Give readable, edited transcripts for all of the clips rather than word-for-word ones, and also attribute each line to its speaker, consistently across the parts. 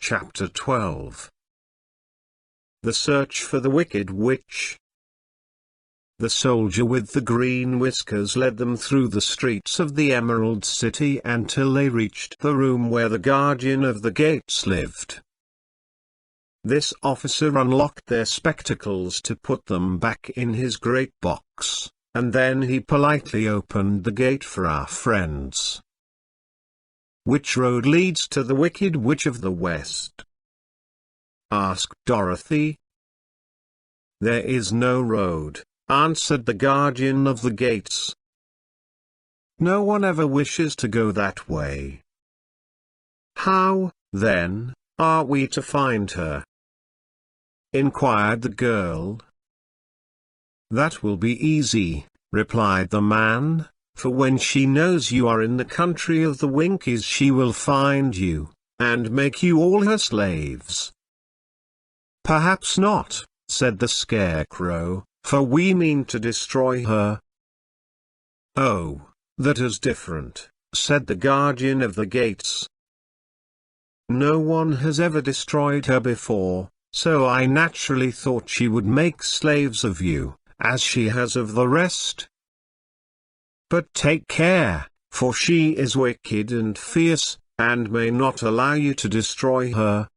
Speaker 1: Chapter 12. The Search for the Wicked Witch. The soldier with the green whiskers led them through the streets of the Emerald City until they reached the room where the guardian of the gates lived. This officer unlocked their spectacles to put them back in his great box, and then he politely opened the gate for our friends. "Which road leads to the Wicked Witch of the West?" asked Dorothy. "There is no road," answered the guardian of the gates. "No one ever wishes to go that way." "How, then, are we to find her?" inquired the girl. "That will be easy," replied the man. "For when she knows you are in the country of the Winkies, she will find you, and make you all her slaves." "Perhaps not," said the Scarecrow, "for we mean to destroy her." "Oh, that is different," said the guardian of the gates. "No one has ever destroyed her before, so I naturally thought she would make slaves of you, as she has of the rest. But take care, for she is wicked and fierce, and may not allow you to destroy her.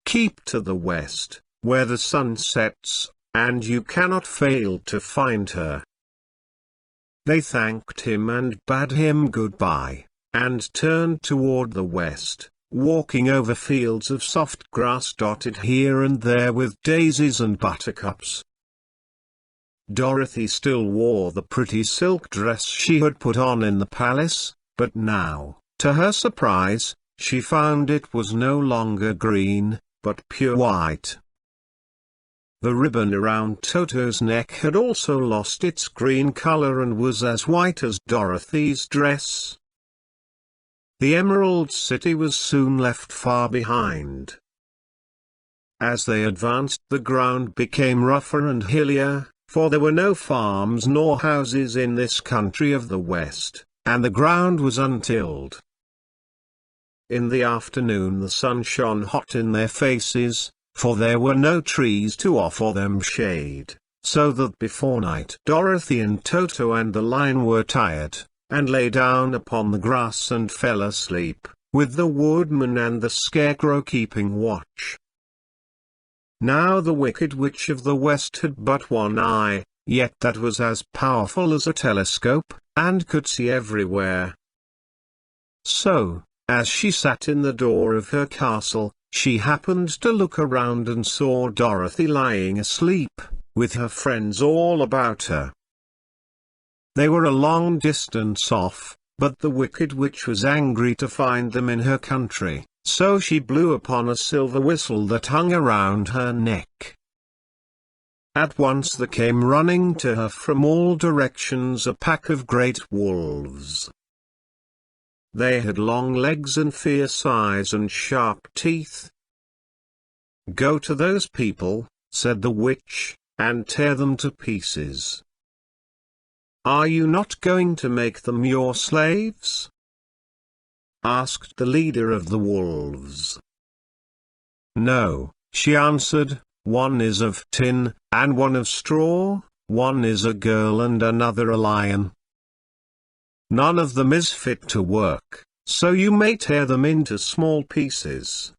Speaker 1: Keep to the west, where the sun sets, and you cannot fail to find her." They thanked him and bade him goodbye, and turned toward the west, walking over fields of soft grass dotted here and there with daisies and buttercups. Dorothy still wore the pretty silk dress she had put on in the palace, but now, to her surprise, she found it was no longer green, but pure white. The ribbon around Toto's neck had also lost its green color and was as white as Dorothy's dress. The Emerald City was soon left far behind. As they advanced, the ground became rougher and hillier, for there were no farms nor houses in this country of the West, and the ground was untilled. In the afternoon the sun shone hot in their faces, for there were no trees to offer them shade, so that before night Dorothy and Toto and the lion were tired, and lay down upon the grass and fell asleep, with the Woodman and the Scarecrow keeping watch. Now the Wicked Witch of the West had but one eye, yet that was as powerful as a telescope, and could see everywhere. So, as she sat in the door of her castle, she happened to look around and saw Dorothy lying asleep, with her friends all about her. They were a long distance off, but the Wicked Witch was angry to find them in her country, so she blew upon a silver whistle that hung around her neck. At once there came running to her from all directions a pack of great wolves. They had long legs and fierce eyes and sharp teeth. "Go to those people," said the witch, "and tear them to pieces." "Are you not going to make them your slaves?" asked the leader of the wolves. "No," she answered, "one is of tin, and one of straw, one is a girl and another a lion. None of them is fit to work, so you may tear them into small pieces."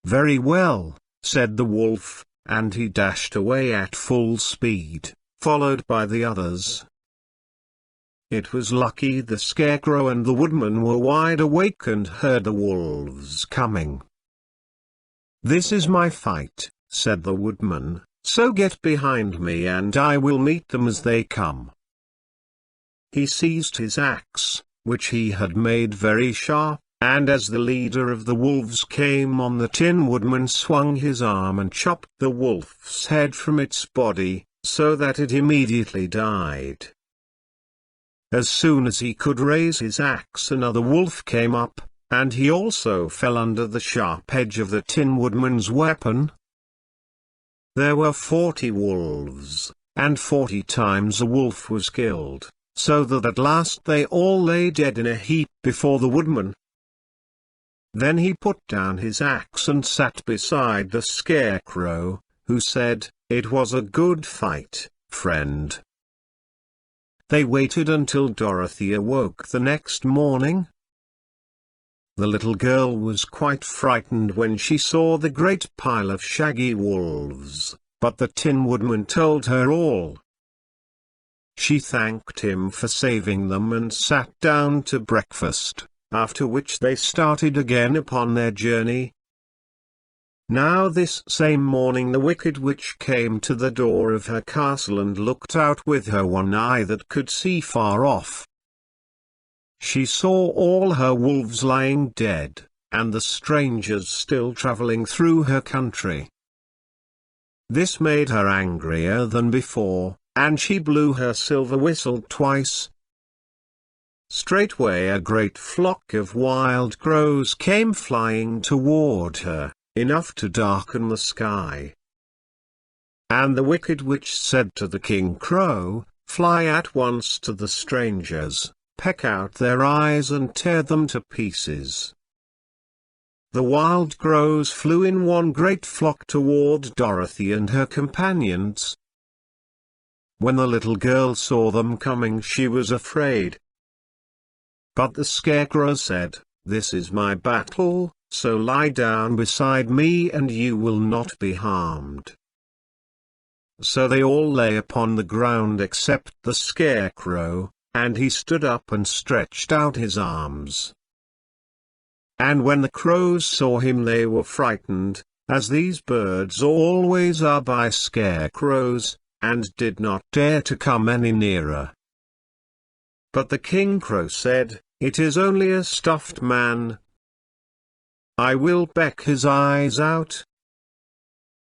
Speaker 1: "Very well," said the wolf, and he dashed away at full speed, followed by the others. It was lucky the Scarecrow and the Woodman were wide awake and heard the wolves coming. "This is my fight," said the Woodman, "so get behind me and I will meet them as they come." He seized his axe, which he had made very sharp, and as the leader of the wolves came on, the Tin Woodman swung his arm and chopped the wolf's head from its body, so that it immediately died. As soon as he could raise his axe, another wolf came up, and he also fell under the sharp edge of the Tin Woodman's weapon. There were 40 wolves, and 40 times a wolf was killed, so that at last they all lay dead in a heap before the Woodman. Then he put down his axe and sat beside the Scarecrow, who said, "It was a good fight, friend." They waited until Dorothy awoke the next morning. The little girl was quite frightened when she saw the great pile of shaggy wolves, but the Tin Woodman told her all. She thanked him for saving them and sat down to breakfast, after which they started again upon their journey. Now this same morning the Wicked Witch came to the door of her castle and looked out with her one eye that could see far off. She saw all her wolves lying dead, and the strangers still traveling through her country. This made her angrier than before, and she blew her silver whistle twice. Straightway a great flock of wild crows came flying toward her, enough to darken the sky. And the Wicked Witch said to the King Crow, "Fly at once to the strangers, peck out their eyes and tear them to pieces." The wild crows flew in one great flock toward Dorothy and her companions. When the little girl saw them coming, she was afraid. But the Scarecrow said, "This is my battle, so lie down beside me and you will not be harmed." So they all lay upon the ground except the Scarecrow, and he stood up and stretched out his arms. And when the crows saw him they were frightened, as these birds always are by scarecrows, and did not dare to come any nearer. But the King Crow said, "It is only a stuffed man. I will peck his eyes out."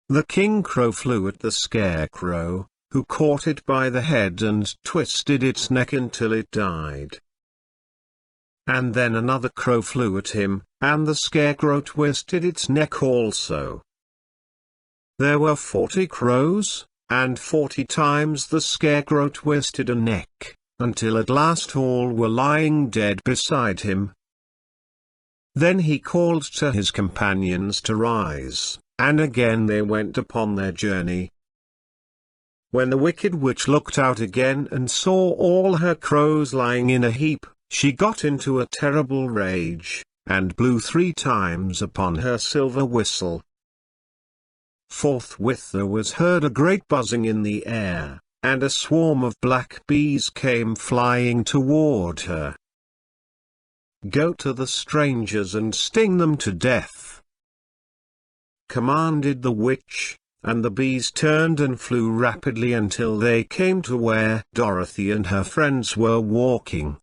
Speaker 1: The King Crow flew at the Scarecrow, who caught it by the head and twisted its neck until it died. And then another crow flew at him, and the Scarecrow twisted its neck also. There were 40 crows, and 40 times the Scarecrow twisted a neck, until at last all were lying dead beside him. Then he called to his companions to rise, and again they went upon their journey. When the Wicked Witch looked out again and saw all her crows lying in a heap, she got into a terrible rage, and blew 3 times upon her silver whistle. Forthwith there was heard a great buzzing in the air, and a swarm of black bees came flying toward her. "Go to the strangers and sting them to death," commanded the witch, and the bees turned and flew rapidly until they came to where Dorothy and her friends were walking.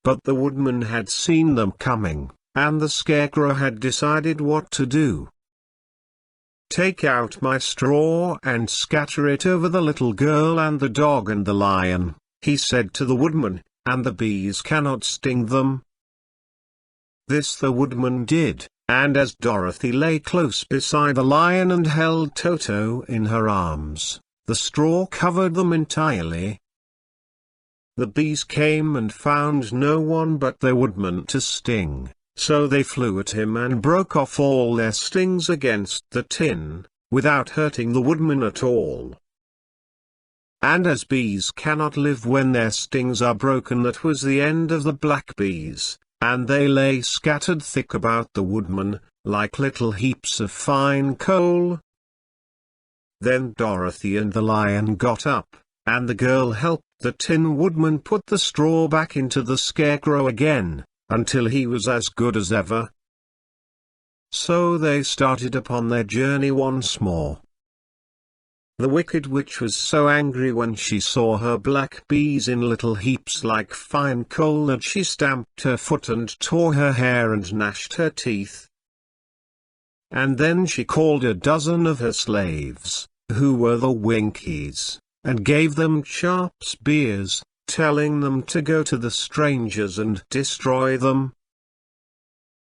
Speaker 1: But the woodman had seen them coming, and the Scarecrow had decided what to do. "Take out my straw and scatter it over the little girl and the dog and the lion," he said to the woodman, "and the bees cannot sting them." This the woodman did, and as Dorothy lay close beside the lion and held Toto in her arms, the straw covered them entirely. The bees came and found no one but the woodman to sting, so they flew at him and broke off all their stings against the tin, without hurting the woodman at all. And as bees cannot live when their stings are broken, that was the end of the black bees, and they lay scattered thick about the woodman, like little heaps of fine coal. Then Dorothy and the lion got up, and the girl helped the Tin Woodman put the straw back into the Scarecrow again, until he was as good as ever. So they started upon their journey once more. The Wicked Witch was so angry when she saw her black bees in little heaps like fine coal that she stamped her foot and tore her hair and gnashed her teeth. And then she called a dozen of her slaves, who were the Winkies, and gave them sharp spears, telling them to go to the strangers and destroy them.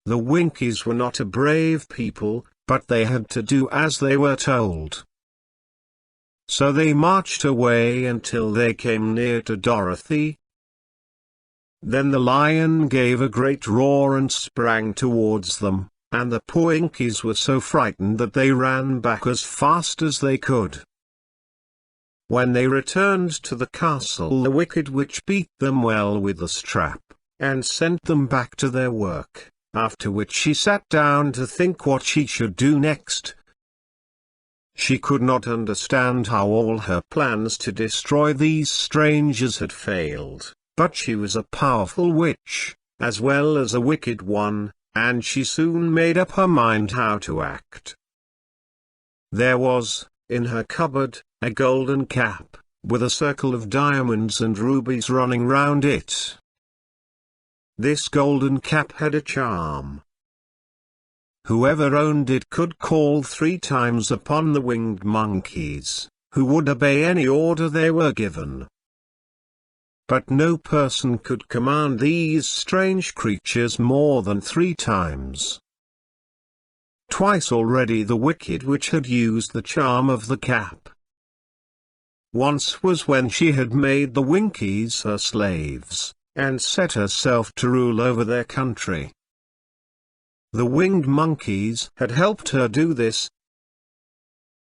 Speaker 1: The Winkies were not a brave people, but they had to do as they were told. So they marched away until they came near to Dorothy. Then the lion gave a great roar and sprang towards them, and the poor Inkies were so frightened that they ran back as fast as they could. When they returned to the castle, the wicked witch beat them well with the strap, and sent them back to their work, after which she sat down to think what she should do next. She could not understand how all her plans to destroy these strangers had failed, but she was a powerful witch, as well as a wicked one, and she soon made up her mind how to act. There was, in her cupboard, a golden cap, with a circle of diamonds and rubies running round it. This golden cap had a charm. Whoever owned it could call 3 times upon the winged monkeys, who would obey any order they were given. But no person could command these strange creatures more than 3 times. Twice already the wicked witch had used the charm of the cap. Once was when she had made the Winkies her slaves, and set herself to rule over their country. The winged monkeys had helped her do this.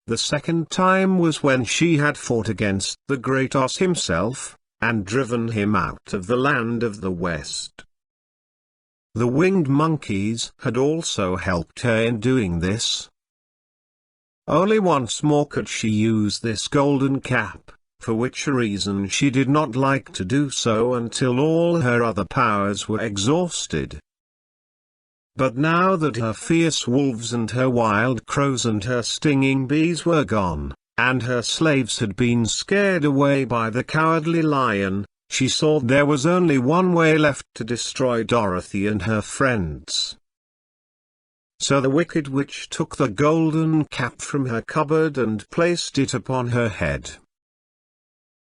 Speaker 1: The second time was when she had fought against the great Oz himself, and driven him out of the land of the West. The winged monkeys had also helped her in doing this. Only once more could she use this golden cap, for which reason she did not like to do so until all her other powers were exhausted. But now that her fierce wolves and her wild crows and her stinging bees were gone, and her slaves had been scared away by the cowardly lion, she saw there was only one way left to destroy Dorothy and her friends. So the wicked witch took the golden cap from her cupboard and placed it upon her head.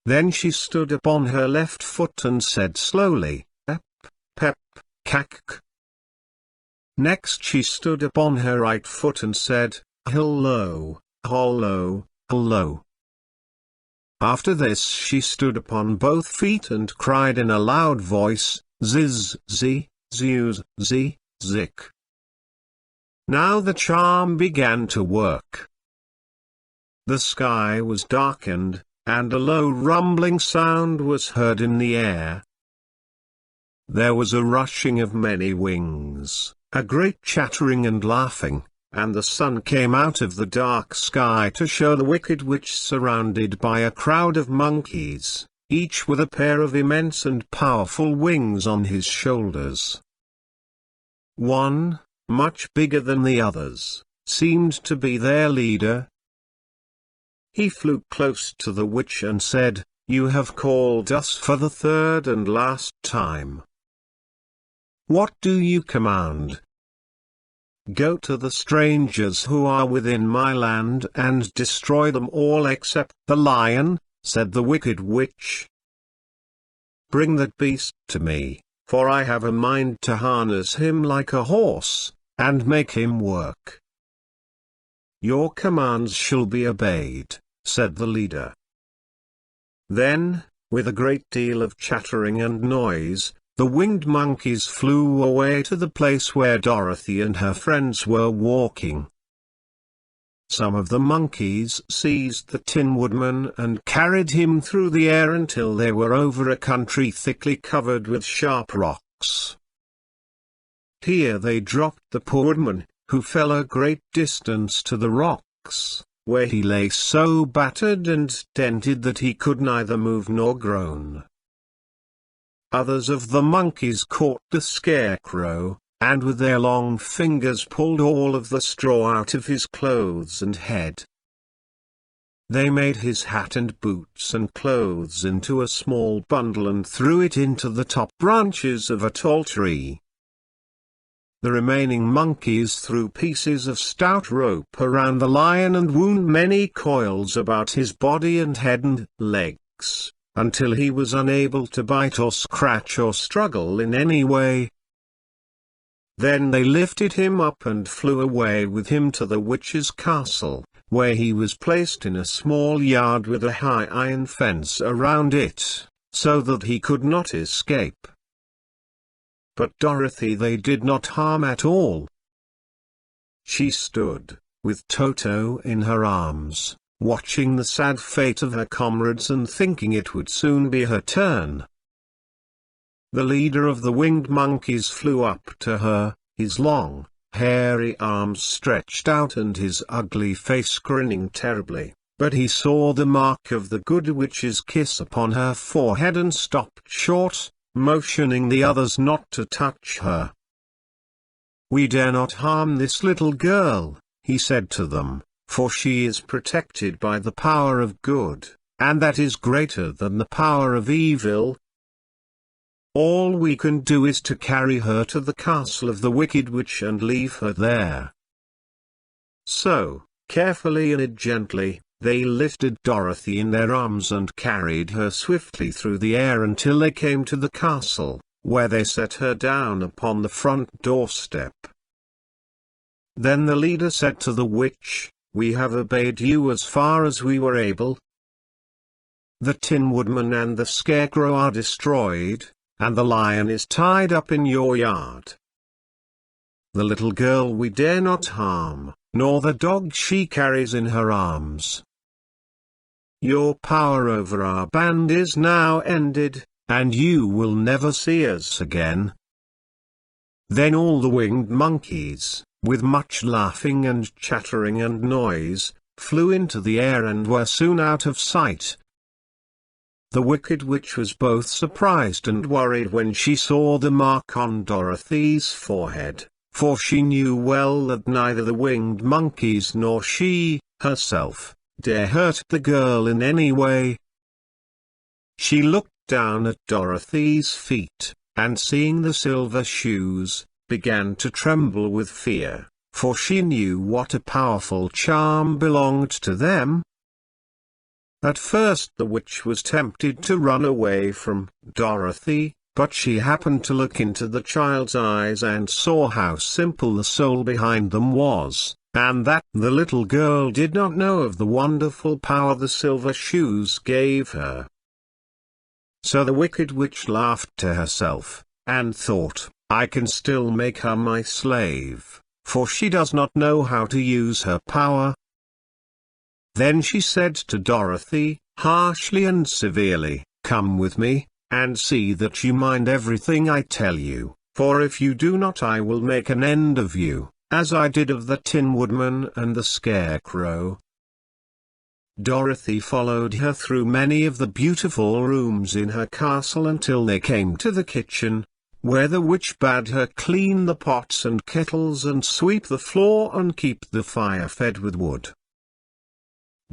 Speaker 1: Then she stood upon her left foot and said slowly, "Pep, pep, cack." Next she stood upon her right foot and said, "Hello, hello, hello." After this she stood upon both feet and cried in a loud voice, "Ziz, zi, zeus, zi, zik." Now the charm began to work. The sky was darkened, and a low rumbling sound was heard in the air. There was a rushing of many wings, a great chattering and laughing, and the sun came out of the dark sky to show the wicked witch surrounded by a crowd of monkeys, each with a pair of immense and powerful wings on his shoulders. One, much bigger than the others, seemed to be their leader. He flew close to the witch and said, "You have called us for the third and last time. What do you command?" "Go to the strangers who are within my land and destroy them all except the lion," said the wicked witch. "Bring that beast to me, for I have a mind to harness him like a horse, and make him work." "Your commands shall be obeyed," said the leader. Then, with a great deal of chattering and noise, the winged monkeys flew away to the place where Dorothy and her friends were walking. Some of the monkeys seized the Tin Woodman and carried him through the air until they were over a country thickly covered with sharp rocks. Here they dropped the poor woodman, who fell a great distance to the rocks, where he lay so battered and dented that he could neither move nor groan. Others of the monkeys caught the scarecrow, and with their long fingers pulled all of the straw out of his clothes and head. They made his hat and boots and clothes into a small bundle and threw it into the top branches of a tall tree. The remaining monkeys threw pieces of stout rope around the lion and wound many coils about his body and head and legs, until he was unable to bite or scratch or struggle in any way. Then they lifted him up and flew away with him to the witch's castle, where he was placed in a small yard with a high iron fence around it, so that he could not escape. but Dorothy they did not harm at all. She stood, with Toto in her arms, watching the sad fate of her comrades and thinking it would soon be her turn. The leader of the winged monkeys flew up to her, his long, hairy arms stretched out and his ugly face grinning terribly, but he saw the mark of the good witch's kiss upon her forehead and stopped short, motioning the others not to touch her. "We dare not harm this little girl," he said to them, "for she is protected by the power of good, and that is greater than the power of evil. All we can do is to carry her to the castle of the Wicked Witch and leave her there." So, carefully and gently, they lifted Dorothy in their arms and carried her swiftly through the air until they came to the castle, where they set her down upon the front doorstep. Then the leader said to the witch, "We have obeyed you as far as we were able. The Tin Woodman and the Scarecrow are destroyed, and the lion is tied up in your yard. The little girl we dare not harm, nor the dog she carries in her arms. Your power over our band is now ended, and you will never see us again." Then all the winged monkeys, with much laughing and chattering and noise, flew into the air and were soon out of sight. The Wicked Witch was both surprised and worried when she saw the mark on Dorothy's forehead, for she knew well that neither the winged monkeys nor she, herself, dare hurt the girl in any way. She looked down at Dorothy's feet, and seeing the silver shoes, began to tremble with fear, for she knew what a powerful charm belonged to them. At first the witch was tempted to run away from Dorothy, but she happened to look into the child's eyes and saw how simple the soul behind them was, and that the little girl did not know of the wonderful power the silver shoes gave her. So the Wicked Witch laughed to herself, and thought, "I can still make her my slave, for she does not know how to use her power." Then she said to Dorothy, harshly and severely, "Come with me, and see that you mind everything I tell you, for if you do not I will make an end of you, as I did of the Tin Woodman and the Scarecrow." Dorothy followed her through many of the beautiful rooms in her castle until they came to the kitchen, where the witch bade her clean the pots and kettles and sweep the floor and keep the fire fed with wood.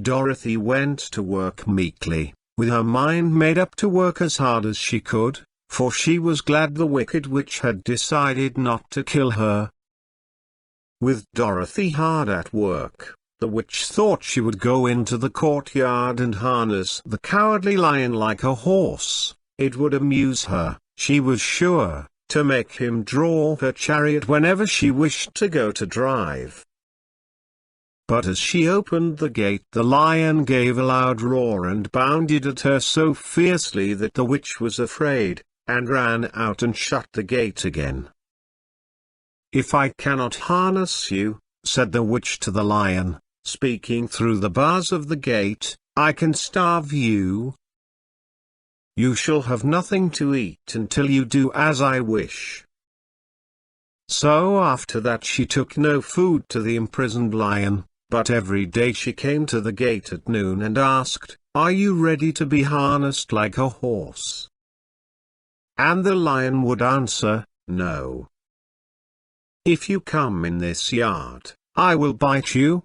Speaker 1: Dorothy went to work meekly, with her mind made up to work as hard as she could, for she was glad the Wicked Witch had decided not to kill her. With Dorothy hard at work, the witch thought she would go into the courtyard and harness the cowardly lion like a horse. It would amuse her, she was sure, to make him draw her chariot whenever she wished to go to drive. But as she opened the gate the lion gave a loud roar and bounded at her so fiercely that the witch was afraid, and ran out and shut the gate again. "If I cannot harness you," said the witch to the lion, speaking through the bars of the gate, "I can starve you. You shall have nothing to eat until you do as I wish." So after that she took no food to the imprisoned lion, but every day she came to the gate at noon and asked, "Are you ready to be harnessed like a horse?" And the lion would answer, "No." "If you come in this yard, I will bite you."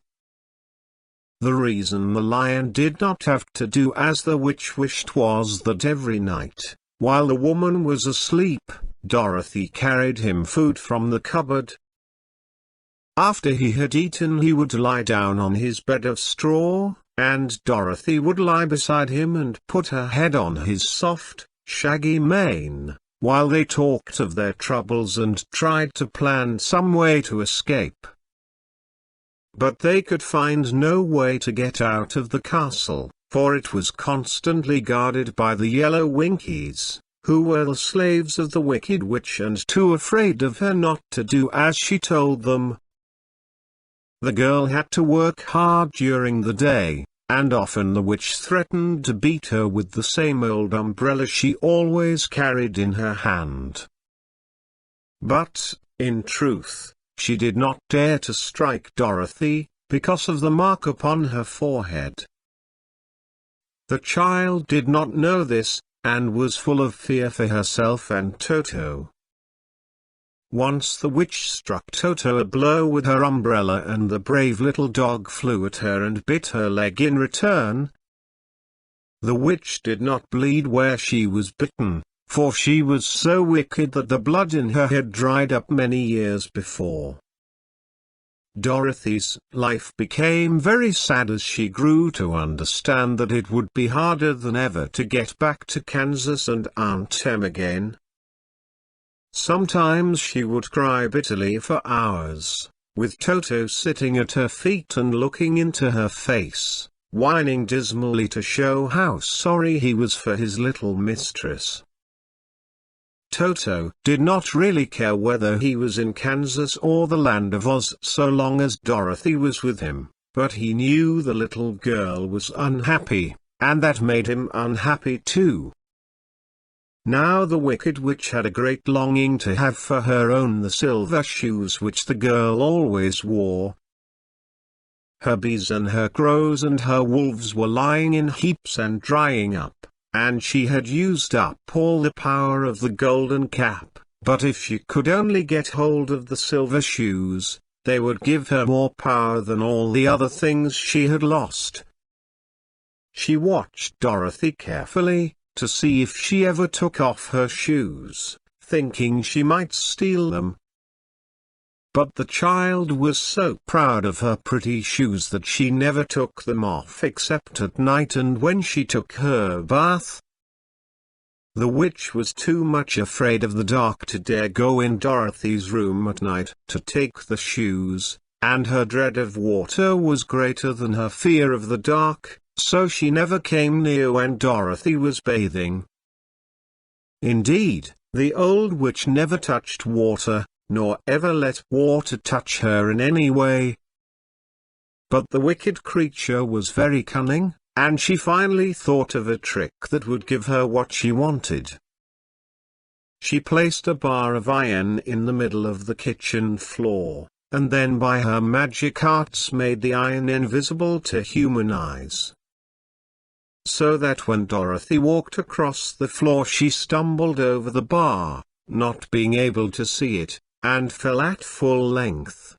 Speaker 1: The reason the lion did not have to do as the witch wished was that every night, while the woman was asleep, Dorothy carried him food from the cupboard. After he had eaten he would lie down on his bed of straw, and Dorothy would lie beside him and put her head on his soft, shaggy mane, while they talked of their troubles and tried to plan some way to escape. But they could find no way to get out of the castle, for it was constantly guarded by the yellow Winkies, who were the slaves of the wicked witch and too afraid of her not to do as she told them. The girl had to work hard during the day, and often the witch threatened to beat her with the same old umbrella she always carried in her hand. But, in truth, she did not dare to strike Dorothy, because of the mark upon her forehead. The child did not know this, and was full of fear for herself and Toto. Once the witch struck Toto a blow with her umbrella, and the brave little dog flew at her and bit her leg in return. The witch did not bleed where she was bitten, for she was so wicked that the blood in her had dried up many years before. Dorothy's life became very sad as she grew to understand that it would be harder than ever to get back to Kansas and Aunt Em again. Sometimes she would cry bitterly for hours, with Toto sitting at her feet and looking into her face, whining dismally to show how sorry he was for his little mistress. Toto did not really care whether he was in Kansas or the land of Oz so long as Dorothy was with him, but he knew the little girl was unhappy, and that made him unhappy too. Now the wicked witch had a great longing to have for her own the silver shoes which the girl always wore. Her bees and her crows and her wolves were lying in heaps and drying up, and she had used up all the power of the golden cap, but if she could only get hold of the silver shoes, they would give her more power than all the other things she had lost. She watched Dorothy carefully, to see if she ever took off her shoes, thinking she might steal them. But the child was so proud of her pretty shoes that she never took them off except at night and when she took her bath. The witch was too much afraid of the dark to dare go in Dorothy's room at night to take the shoes, and her dread of water was greater than her fear of the dark, so she never came near when Dorothy was bathing. Indeed, the old witch never touched water, nor ever let water touch her in any way. But the wicked creature was very cunning, and she finally thought of a trick that would give her what she wanted. She placed a bar of iron in the middle of the kitchen floor, and then by her magic arts made the iron invisible to human eyes, so that when Dorothy walked across the floor she stumbled over the bar, not being able to see it, and fell at full length.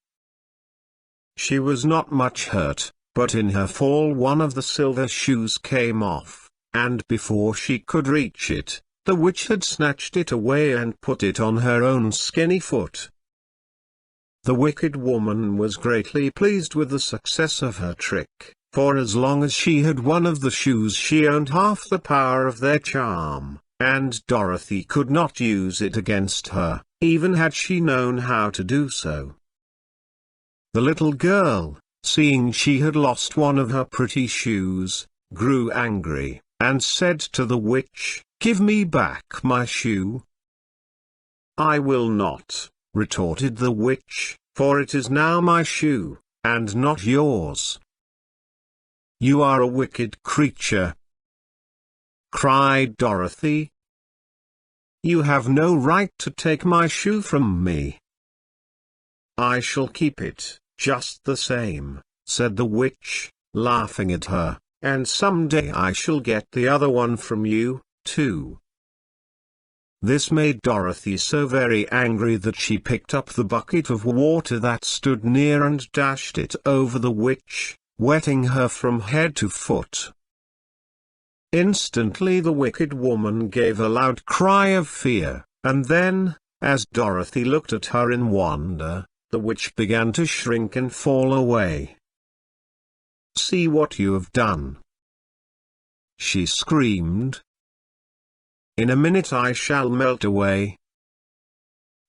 Speaker 1: She was not much hurt, but in her fall one of the silver shoes came off, and before she could reach it, the witch had snatched it away and put it on her own skinny foot. The wicked woman was greatly pleased with the success of her trick, for as long as she had one of the shoes she owned half the power of their charm, and Dorothy could not use it against her, even had she known how to do so. The little girl, seeing she had lost one of her pretty shoes, grew angry, and said to the witch, "Give me back my shoe." "I will not," retorted the witch, "for it is now my shoe, and not yours." "You are a wicked creature," cried Dorothy. "You have no right to take my shoe from me." "I shall keep it, just the same," said the witch, laughing at her, "and someday I shall get the other one from you, too." This made Dorothy so very angry that she picked up the bucket of water that stood near and dashed it over the witch, wetting her from head to foot. Instantly the wicked woman gave a loud cry of fear, and then, as Dorothy looked at her in wonder, the witch began to shrink and fall away. "See what you have done!" she screamed. "In a minute I shall melt away."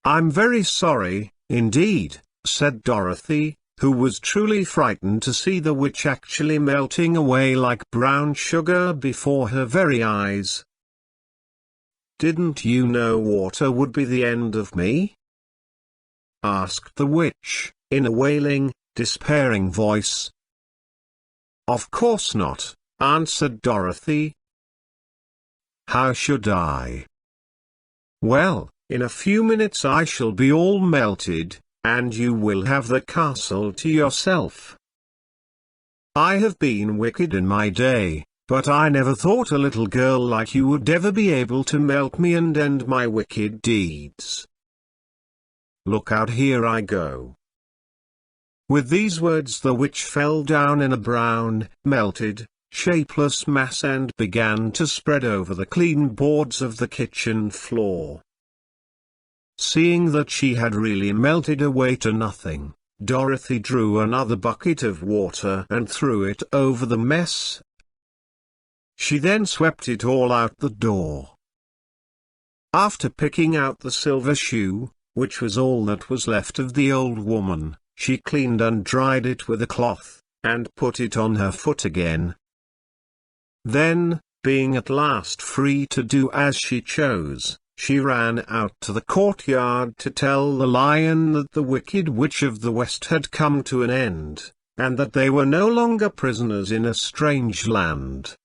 Speaker 1: "I'm very sorry, indeed," said Dorothy, who was truly frightened to see the witch actually melting away like brown sugar before her very eyes. Didn't you know water would be the end of me?" asked the witch, in a wailing, despairing voice. "Of course not," answered Dorothy. "How should I?" "Well, in a few minutes I shall be all melted, and you will have the castle to yourself. I have been wicked in my day, but I never thought a little girl like you would ever be able to melt me and end my wicked deeds. Look out, here I go." With these words the witch fell down in a brown, melted, shapeless mass and began to spread over the clean boards of the kitchen floor. Seeing that she had really melted away to nothing, Dorothy drew another bucket of water and threw it over the mess. She then swept it all out the door. After picking out the silver shoe, which was all that was left of the old woman, she cleaned and dried it with a cloth, and put it on her foot again. Then, being at last free to do as she chose, she ran out to the courtyard to tell the lion that the Wicked Witch of the West had come to an end, and that they were no longer prisoners in a strange land.